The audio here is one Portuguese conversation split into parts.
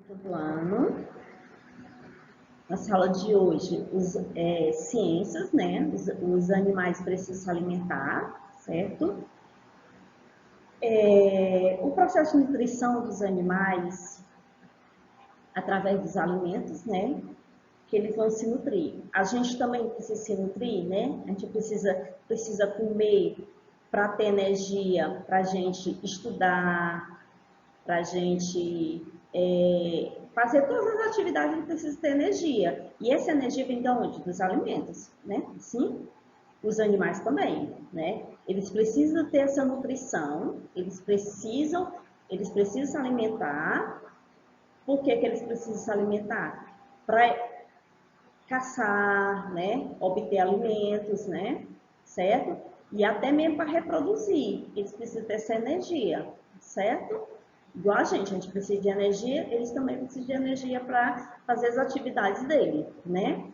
Do ano. Na sala de hoje, ciências, né? Os animais precisam se alimentar, certo? O processo de nutrição dos animais, através dos alimentos, né? Que eles vão se nutrir. A gente também precisa se nutrir, né? A gente precisa comer para ter energia, para a gente estudar, para a gente fazer todas as atividades, a gente precisa ter energia. E essa energia vem de onde? Dos alimentos, né? Sim, os animais também, né? Eles precisam ter essa nutrição, eles precisam se alimentar. Por que eles precisam se alimentar? Para caçar, né? Obter alimentos, né? Certo? E até mesmo para reproduzir, eles precisam ter essa energia, certo? Igual a gente precisa de energia, eles também precisam de energia para fazer as atividades dele, né?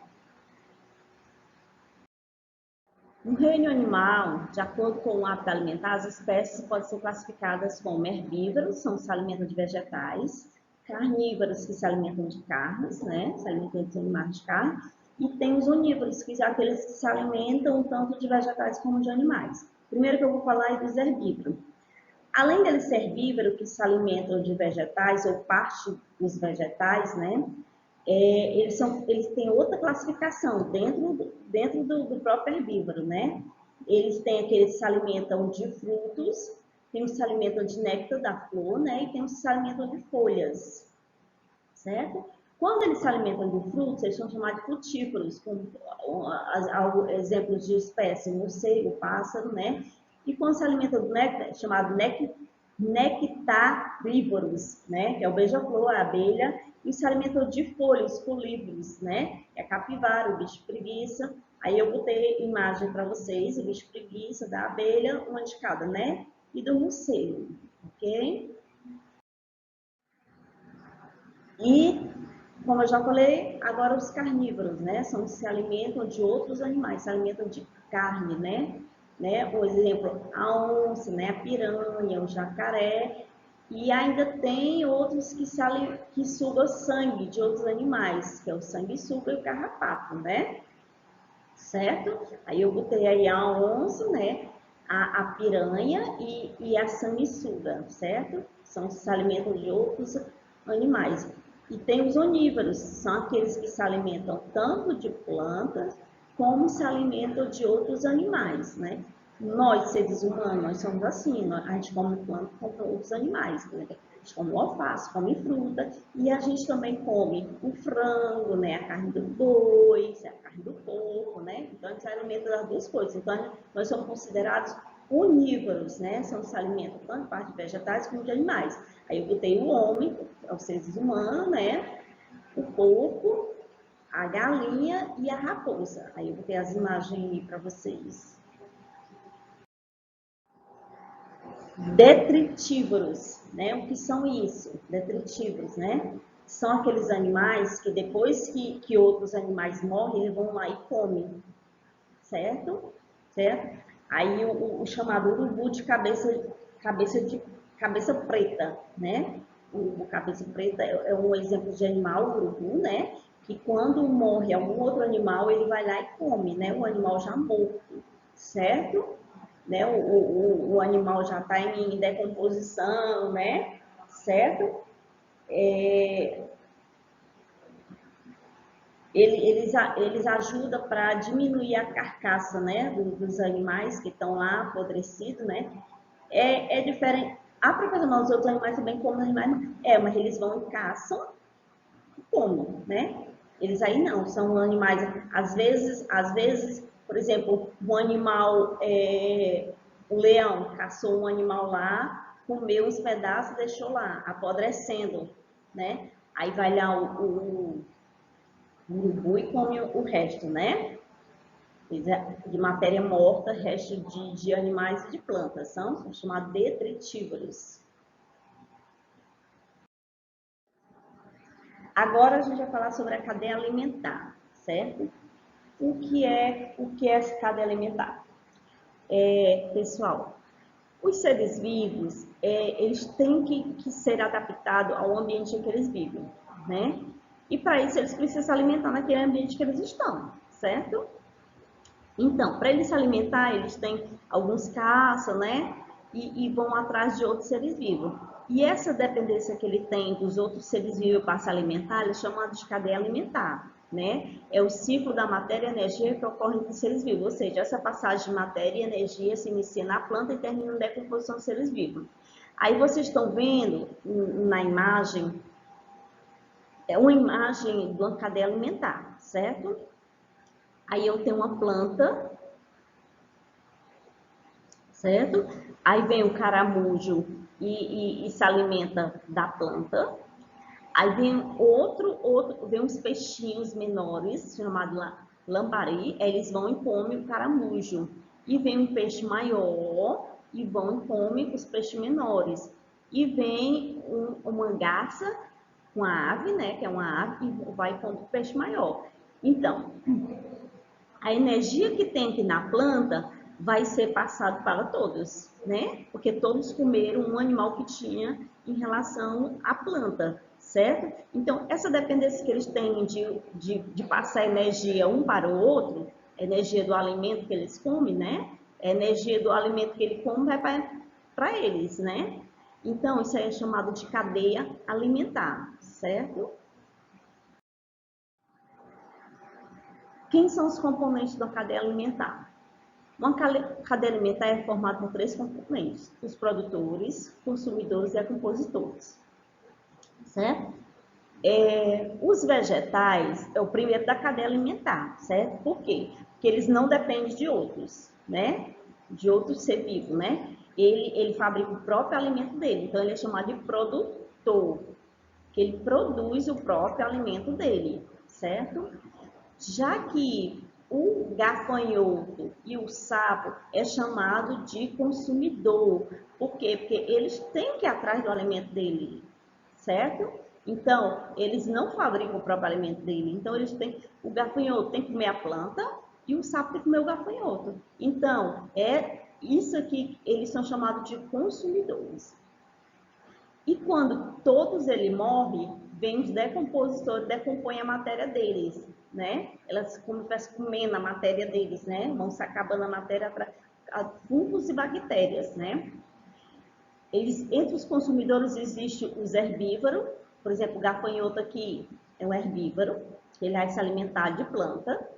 No reino animal, de acordo com o hábito alimentar, as espécies podem ser classificadas como herbívoros, são se alimentam de vegetais, carnívoros, que se alimentam de carnes, né? Se alimentam de animais de carne, e tem os onívoros, que são aqueles que se alimentam tanto de vegetais como de animais. Primeiro que eu vou falar é dos herbívoros. Além deles ser herbívoros, que se alimentam de vegetais ou parte dos vegetais, né? Eles têm outra classificação dentro do próprio herbívoro, né? Eles têm aqueles que se alimentam de frutos, tem os que se alimentam de néctar da flor, né? E tem os que se alimentam de folhas, certo? Quando eles se alimentam de frutos, eles são chamados de frutíferos, como exemplos de espécie, morcego, pássaro, né? E quando se alimentam do néctar, é chamado nectarívoros, né? Que é o beija-flor, a abelha, e se alimentam de folhas, folívoros, né? É a capivara, o bicho preguiça. Aí eu botei imagem para vocês, o bicho preguiça, da abelha, uma de cada, né? E do morcego, ok? E, como eu já falei, agora os carnívoros, né? São os que se alimentam de outros animais, se alimentam de carne, né? Por exemplo, a onça, né? A piranha, o jacaré. E ainda tem outros que sugam sangue de outros animais, que é o sanguessuga e o carrapato, né? Certo? Aí eu botei aí a onça, né? A piranha e a sanguessuga, certo? São os que se alimentam de outros animais. E tem os onívoros, são aqueles que se alimentam tanto de plantas como se alimentam de outros animais, né? Nós, seres humanos, nós somos assim, a gente come planta como outros animais, né? A gente come alface, come fruta, e a gente também come o frango, né? A carne do boi, a carne do porco, né? Então a gente se alimenta das duas coisas. Então nós somos considerados onívoros, né? São os alimentos tanto de parte de vegetais como de animais. Aí eu botei o homem, os seres humanos, né? O porco, a galinha e a raposa. Aí eu botei as imagens aí para vocês. Detritívoros, né? O que são isso? Detritívoros, né? São aqueles animais que depois que outros animais morrem, eles vão lá e comem, certo? Certo? Aí o chamado urubu de cabeça preta, né? O cabeça preta é um exemplo de animal, o urubu, né? Que quando morre algum outro animal, ele vai lá e come, né? O animal já morto, certo? Né? O animal já está em decomposição, né? Certo? Eles ajudam para diminuir a carcaça, né? Dos animais que estão lá apodrecidos, né? É diferente. A proporcional dos outros animais também comem animais, mas eles vão e caçam e comem, né? Eles aí não, são animais, às vezes, por exemplo, um animal, o leão caçou um animal lá, comeu uns pedaços e deixou lá, apodrecendo, né? Aí vai lá o urubu e come o resto, né? De matéria morta, resto de animais e de plantas, são chamados detritívoros. Agora a gente vai falar sobre a cadeia alimentar, certo? O que é essa cadeia alimentar? Pessoal, os seres vivos, eles têm que ser adaptados ao ambiente em que eles vivem. né? E para isso eles precisam se alimentar naquele ambiente que eles estão, certo? Então, para eles se alimentar, eles têm alguns caçam, né? E vão atrás de outros seres vivos. E essa dependência que ele tem dos outros seres vivos para se alimentar, ele é chamado de cadeia alimentar, né? É o ciclo da matéria e energia que ocorre entre os seres vivos, ou seja, essa passagem de matéria e energia se inicia na planta e termina na decomposição dos seres vivos. Aí vocês estão vendo na imagem, é uma imagem de uma cadeia alimentar, certo? Aí eu tenho uma planta, certo? Aí vem o caramujo e se alimenta da planta. Aí vem vem uns peixinhos menores, chamado lambari, eles vão e comem o caramujo. E vem um peixe maior e vão e comem os peixes menores. E vem uma garça, uma ave, né, que é uma ave, e vai e come o peixe maior. Então, a energia que tem aqui na planta vai ser passada para todos, né? Porque todos comeram um animal que tinha em relação à planta, certo? Então, essa dependência que eles têm de passar energia um para o outro, energia do alimento que eles comem, né? A energia do alimento que ele come vai para eles, né? Então, isso aí é chamado de cadeia alimentar, certo? Quem são os componentes da cadeia alimentar? Uma cadeia alimentar é formada por 3 componentes: os produtores, consumidores e compositores, certo? Os vegetais é o primeiro da cadeia alimentar, certo? Por quê? Porque eles não dependem de outros, né? De outros ser vivo, né? Ele fabrica o próprio alimento dele, então ele é chamado de produtor, que ele produz o próprio alimento dele, certo? Já que o gafanhoto e o sapo é chamado de consumidor. Por quê? Porque eles têm que ir atrás do alimento dele, certo? Então, eles não fabricam o próprio alimento dele. Então, o gafanhoto tem que comer a planta e o sapo tem que comer o gafanhoto. Então, é isso aqui, eles são chamados de consumidores. E quando todos eles morrem, vem os decompositores, decompõem a matéria deles, né? Elas como se estivessem comendo a matéria deles, né? Vão se acabando a matéria para fungos e bactérias, né? Entre os consumidores existe os herbívoros, por exemplo, o gafanhoto aqui é um herbívoro, ele vai se alimentar de planta.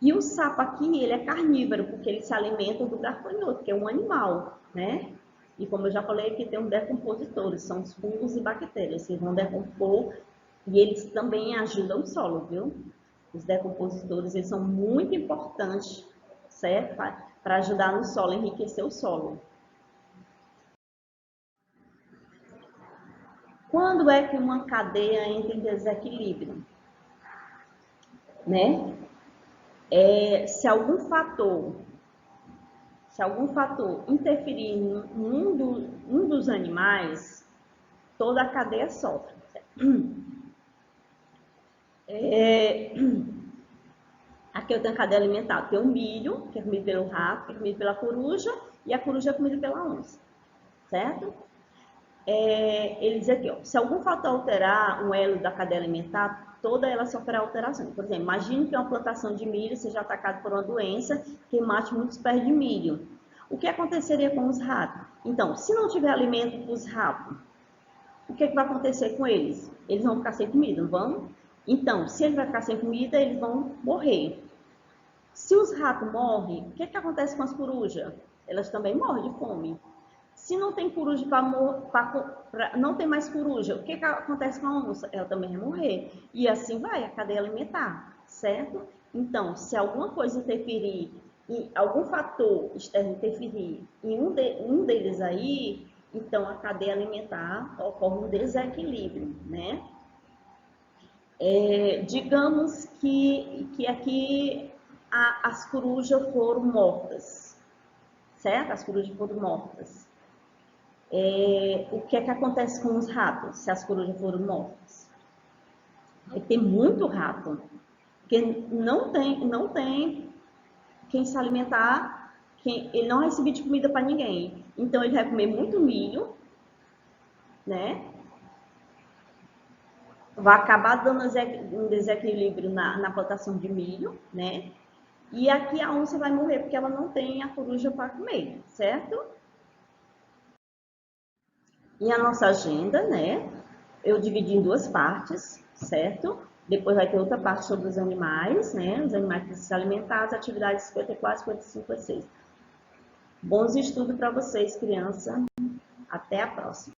E o sapo aqui, ele é carnívoro, porque ele se alimenta do gafanhoto, que é um animal, né? E como eu já falei aqui, tem os decompositores, são os fungos e bactérias, que vão decompor e eles também ajudam o solo, viu? Os decompositores, eles são muito importantes, certo? Para ajudar no solo, enriquecer o solo. Quando é que uma cadeia entra em desequilíbrio? Né? Se algum fator interferir em um dos animais, toda a cadeia sofre. Aqui eu tenho a cadeia alimentar. Tem o milho, que é comido pelo rato, que é comido pela coruja, e a coruja é comida pela onça, certo? Ele diz aqui, ó, se algum fator alterar um elo da cadeia alimentar, toda ela sofrerá alteração. Por exemplo, imagine que uma plantação de milho seja atacada por uma doença que mate muitos pés de milho. O que aconteceria com os ratos? Então, se não tiver alimento para os ratos, o que vai acontecer com eles? Eles vão ficar sem comida, não vão? Então, se eles vão ficar sem comida, eles vão morrer. Se os ratos morrem, o que acontece com as corujas? Elas também morrem de fome. Se não tem coruja não tem mais coruja, o que acontece com a onça? Ela também vai morrer. E assim vai a cadeia alimentar, certo? Então, se alguma coisa interferir, algum fator externo interferir em um deles aí, então a cadeia alimentar ocorre um desequilíbrio, né? Digamos que aqui as corujas foram mortas, certo? As corujas foram mortas. O que é que acontece com os ratos, se as corujas foram mortas? Vai ter muito rato, porque não tem quem se alimentar, ele não vai receber de comida para ninguém. Então ele vai comer muito milho, né? vai acabar dando um desequilíbrio na plantação de milho, né? E aqui a onça vai morrer porque ela não tem a coruja para comer, certo? E a nossa agenda, né? Eu dividi em duas partes, certo? Depois vai ter outra parte sobre os animais, né? Os animais que se alimentar, as atividades 54, 55 e 6. Bons estudos para vocês, criança. Até a próxima.